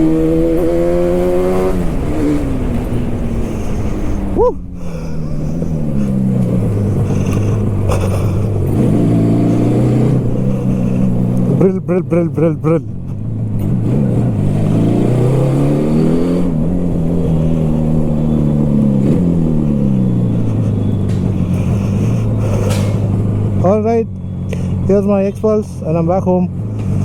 Woo! Brill. Alright, here's my X-Pulse and I'm back home.